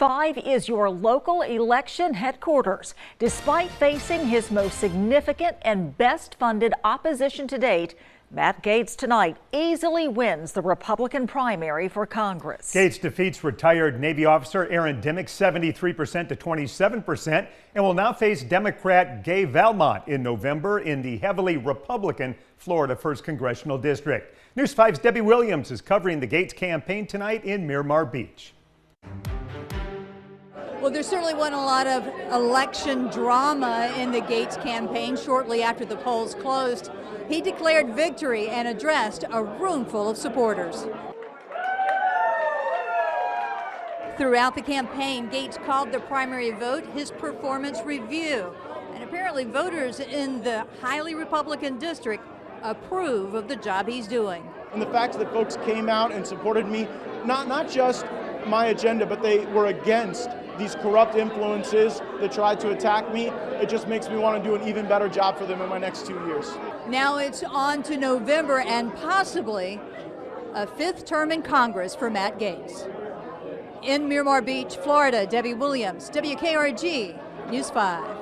5 is your local election headquarters. Despite facing his most significant and best funded opposition to date, Matt Gaetz tonight easily wins the Republican primary for Congress. Gaetz defeats retired Navy officer Aaron Dimmick 73% to 27% and will now face Democrat Gay Valmont in November in the heavily Republican Florida 1st Congressional District. News 5's Debbie Williams is covering the Gaetz campaign tonight in Miramar Beach. Well, there certainly wasn't a lot of election drama in the Gaetz campaign. Shortly after the polls closed, he declared victory and addressed a room full of supporters. Throughout the campaign, Gaetz called the primary vote his performance review. And apparently voters in the highly Republican district approve of the job he's doing. And the fact that folks came out and supported me, not just my agenda, but they were against these corrupt influences that tried to attack me, it just makes me want to do an even better job for them in my next 2 years. Now it's on to November and possibly a 5th term in Congress for Matt Gaetz. In Miramar Beach, Florida, Debbie Williams, WKRG News 5.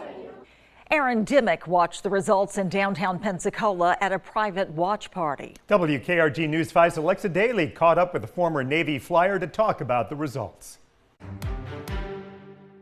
Aaron Dimmick watched the results in downtown Pensacola at a private watch party. WKRG News 5's Alexa Daly caught up with the former Navy flyer to talk about the results.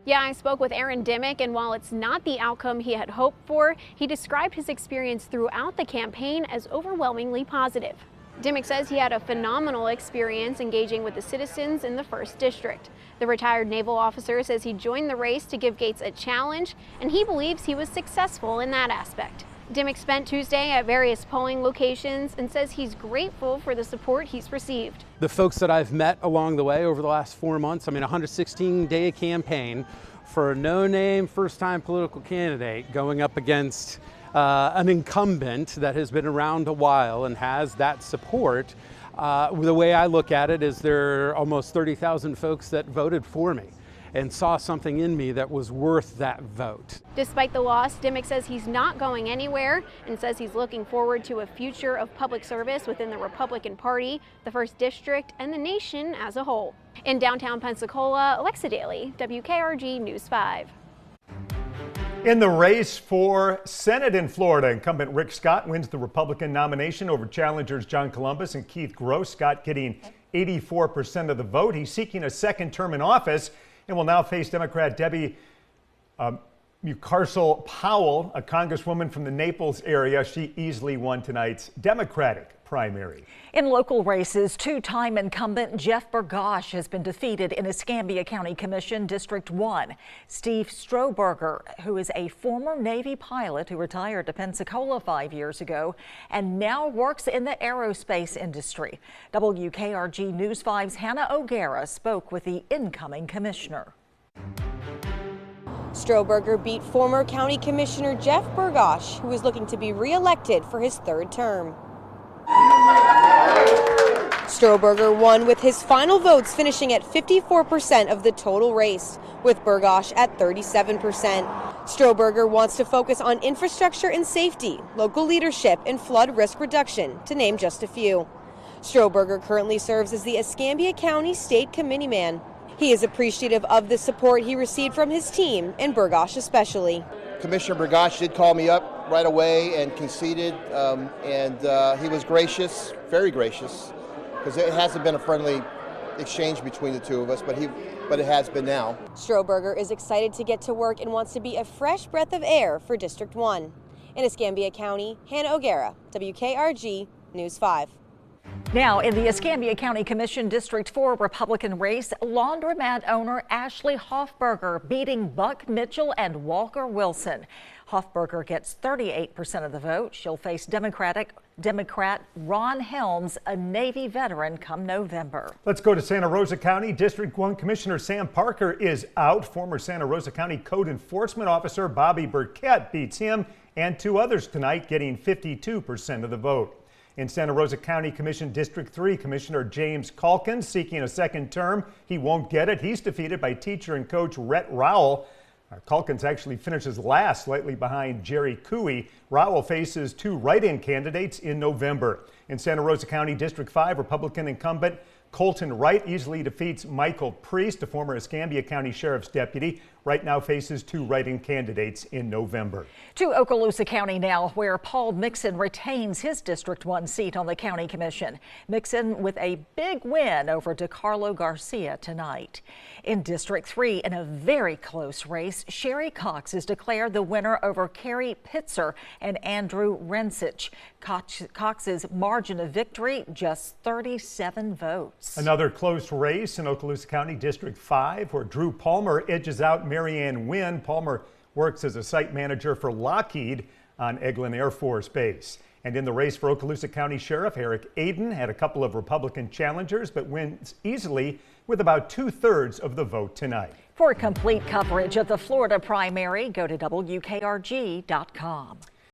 Yeah, I spoke with Aaron Dimmick, and while it's not the outcome he had hoped for, he described his experience throughout the campaign as overwhelmingly positive. Dimmick says he had a phenomenal experience engaging with the citizens in the 1st District. The retired naval officer says he joined the race to give Gaetz a challenge, and he believes he was successful in that aspect. Dimmick spent Tuesday at various polling locations and says he's grateful for the support he's received. The folks that I've met along the way over the last 4 months, 116-day campaign for a no-name first-time political candidate going up against an incumbent that has been around a while and has that support. The way I look at it is there are almost 30,000 folks that voted for me and saw something in me that was worth that vote. Despite the loss, Dimmick says he's not going anywhere and says he's looking forward to a future of public service within the Republican Party, the 1st District, and the nation as a whole. In downtown Pensacola, Alexa Daly, WKRG News 5. In the race for Senate in Florida, incumbent Rick Scott wins the Republican nomination over challengers John Columbus and Keith Gross. Scott getting 84% of the vote. He's seeking a 2nd term in office and will now face Democrat Debbie Mucarsel Powell, a congresswoman from the Naples area. She easily won tonight's Democratic primary. In local races, 2-time incumbent Jeff Burgosh has been defeated in Escambia County Commission District 1. Steve Strohberger, who is a former Navy pilot who retired to Pensacola 5 years ago and now works in the aerospace industry. WKRG News 5's Hannah O'Gara spoke with the incoming commissioner. Strohberger beat former County Commissioner Jeff Burgosh, who is looking to be re-elected for his 3rd term. Strohberger won with his final votes finishing at 54% of the total race, with Burgosh at 37%. Strohberger wants to focus on infrastructure and safety, local leadership, and flood risk reduction, to name just a few. Strohberger currently serves as the Escambia County State Committeeman. He is appreciative of the support he received from his team, and Burgosh especially. Commissioner Burgosh did call me up right away and conceded, and he was gracious, very gracious, because it hasn't been a friendly exchange between the two of us, but it has been now. Strohberger is excited to get to work and wants to be a fresh breath of air for District 1. In Escambia County, Hannah O'Gara, WKRG News 5. Now, in the Escambia County Commission District 4 Republican race, laundromat owner Ashley Hoffberger beating Buck Mitchell and Walker Wilson. Hoffberger gets 38% of the vote. She'll face Democrat Ron Helms, a Navy veteran, come November. Let's go to Santa Rosa County. District 1 Commissioner Sam Parker is out. Former Santa Rosa County Code Enforcement Officer Bobby Burkett beats him and 2 others tonight, getting 52% of the vote. In Santa Rosa County Commission District 3, Commissioner James Calkins seeking a 2nd term. He won't get it. He's defeated by teacher and coach Rhett Rowell. Calkins actually finishes last, slightly behind Jerry Cooey. Rowell faces 2 write-in candidates in November. In Santa Rosa County District 5, Republican incumbent Colton Wright easily defeats Michael Priest, a former Escambia County Sheriff's deputy. Wright now faces 2 write-in candidates in November. To Okaloosa County now, where Paul Mixon retains his District 1 seat on the County Commission. Mixon with a big win over DeCarlo Garcia tonight. In District 3, in a very close race, Sherry Cox is declared the winner over Carrie Pitzer and Andrew Rensich. Cox's margin of victory, just 37 votes. Another close race in Okaloosa County District 5, where Drew Palmer edges out Marianne Wynn. Palmer works as a site manager for Lockheed on Eglin Air Force Base. And in the race for Okaloosa County Sheriff, Eric Aden had a couple of Republican challengers, but wins easily with about 2/3 of the vote tonight. For complete coverage of the Florida primary, go to WKRG.com.